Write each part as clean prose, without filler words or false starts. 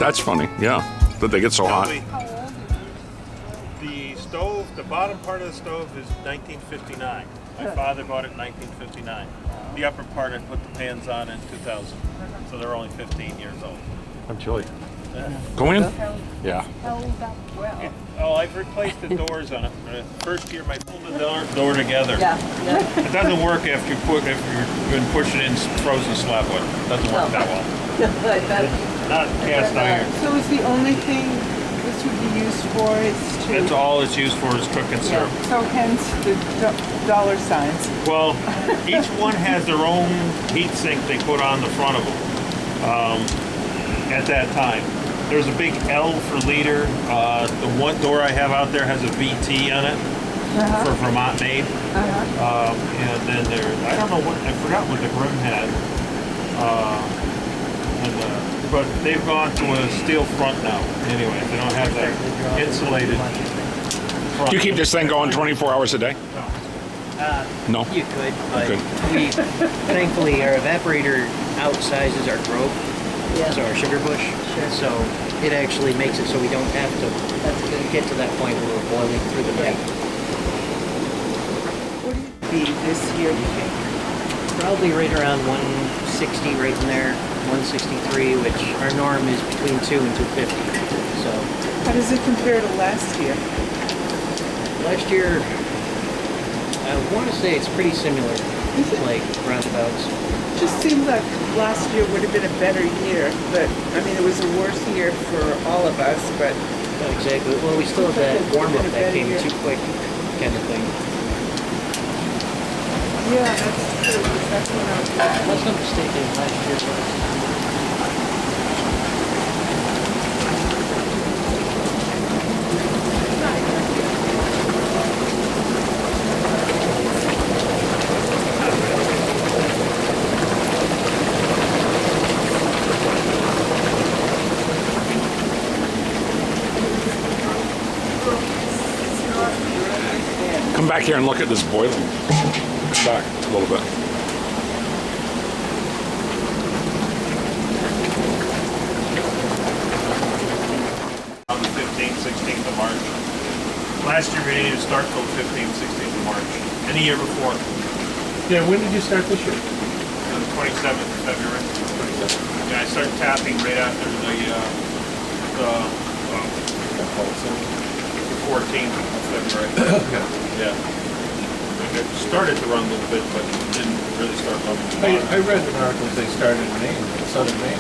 That's funny. Yeah, that they get so hot. The stove, the bottom part of the stove is 1959. My father bought it in 1959. The upper part I put the pans on in 2000. So they're only 15 years old. I'm chilly. Go in? Yeah. Oh, I've replaced the doors on it. First year, I pulled the door together. It doesn't work if you've been pushing in frozen slab wood. It doesn't work that well. Not cast iron. So is the only thing this would be used for is to... That's all it's used for is cook and serve. So hence the dollar signs. Well, each one has their own heat sink they put on the front of them at that time. There's a big L for liter. The one door I have out there has a VT on it for Vermont made. And then I don't know what, I forgot what the Grimm had. But they've gone to a steel front now. Anyway, they don't have that insulated front. Do you keep this thing going 24 hours a day? No. You could, but we thankfully our evaporator outsizes our grove, so our sugar bush. So it actually makes it so we don't have to get to that point where we're boiling through the night. What do you be this year, you think? Probably right around 160, right in there, 163, which our norm is between 2 and 250. So How does it compare to last year? last year, I want to say it's pretty similar, like roundabouts. Just seems like last year would have been a better year, but I mean it was a worse year for all of us, but Not exactly. Well, we still have that warm-up that came too quick kind of thing. yeah, that's true. That's what I was Unless I'm mistaken, last year was... Come back here and look at this boiling. Come back a little bit. On the 15th, 16th of March. Last year we didn't even start till the 15th, 16th of March. Any year before. Yeah, when did you start this year? On the 27th of February. Yeah, I started tapping right after the 14th of February. Yeah. It started to run a little bit, but didn't really start running. I read an article they started in Maine, southern Maine,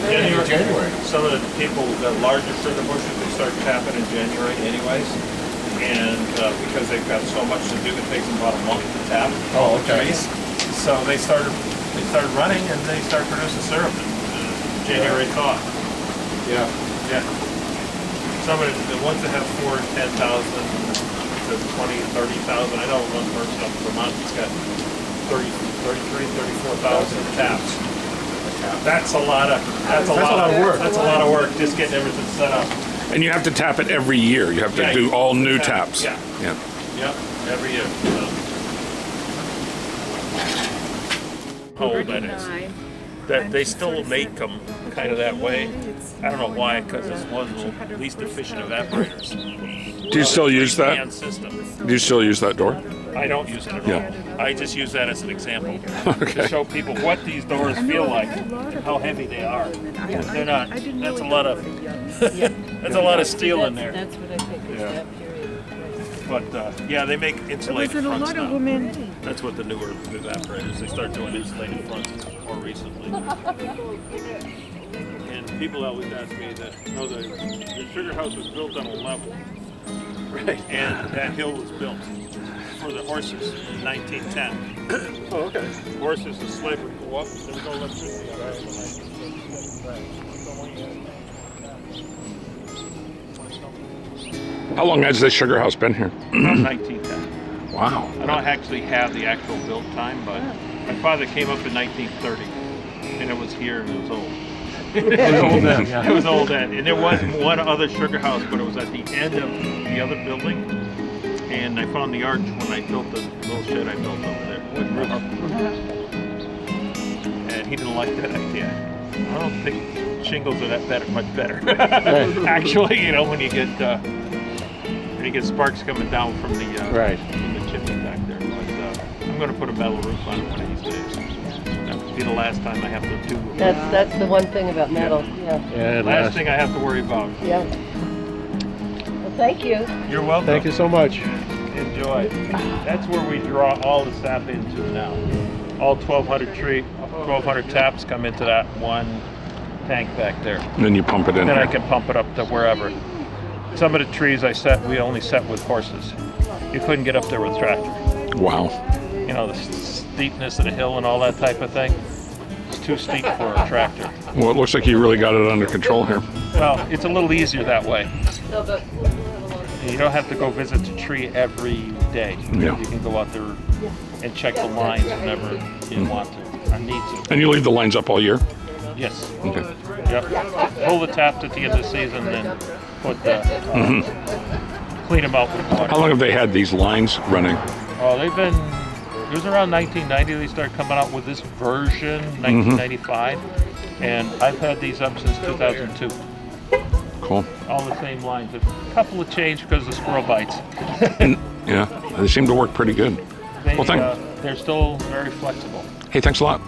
in January. Some of the people, the larger sugar bushes, they start tapping in January anyways. And because they've got so much to do, it takes them about a month to tap all the trees. So they started running and they started producing syrup in January thaw. Yeah. Yeah. Some of the ones that have 4 and 10,000 to 20, 30,000. I know one person up in Vermont that's got 30, 33, 34,000 taps. That's a lot of work. That's a lot of work just getting everything set up. And you have to tap it every year. You have to do all new taps. Yeah. Yep. Every year. How old that is? That they still make them kind of that way. I don't know why, because it's one of the least efficient evaporators. Do you still use that? Hand system. Do you still use that door? I don't use it at all. I just use that as an example Okay. to show people what these doors feel like, how heavy they are. They're not. That's a lot of. That's a lot of steel in there. That's what I figured. Yeah. That period. But yeah, they make insulated Was it a fronts lot of now. women? That's what the newer evaporators. They start doing insulated fronts more recently. And people always ask me that, no, the sugar house was built on a level. Right. And that hill was built for the horses in 1910. Oh, okay. Horses, the sled would go up, there was no electricity on it. How long has this sugar house been here? 1910. Wow. I don't actually have the actual build time, but my father came up in 1930, and it was here and it was old. It was old then, yeah. It was old then, and there was one other sugar house, but it was at the end of the other building. And I found the arch when I built the little shed I built over there, wood roof. And he didn't like that idea. I don't think shingles are that better, much better. Actually, you know, when you get sparks coming down from the from the chimney back there. But I'm going to put a metal roof on it one of these days. That would be the last time I have to do it. That's the one thing about metal. Yeah. Last thing I have to worry about. Yeah. Well, thank you. You're welcome. Thank you so much. Enjoy. That's where we draw all the sap into now. All 1,200 taps come into that one tank back there. And then you pump it in. Then I here. can pump it up to wherever. Some of the trees we only set with horses. You couldn't get up there with tractor. Wow. You know, the steepness of the hill and all that type of thing. It's too steep for a tractor. Well, it looks like you really got it under control here. Well, it's a little easier that way. You don't have to go visit the tree every day. Yeah. You can go out there and check the lines whenever you want to, or need to. And you leave the lines up all year? Yes. Okay. Yep. Pull the taps at the end of the season, then put the clean them out with water. How long have they had these lines running? Oh, it was around 1990 they started coming out with this version, 1995, and I've had these up since 2002. Cool. All the same lines. A couple of change because of squirrel bites. Yeah, they seem to work pretty good. Well, They're still very flexible. Hey, thanks a lot.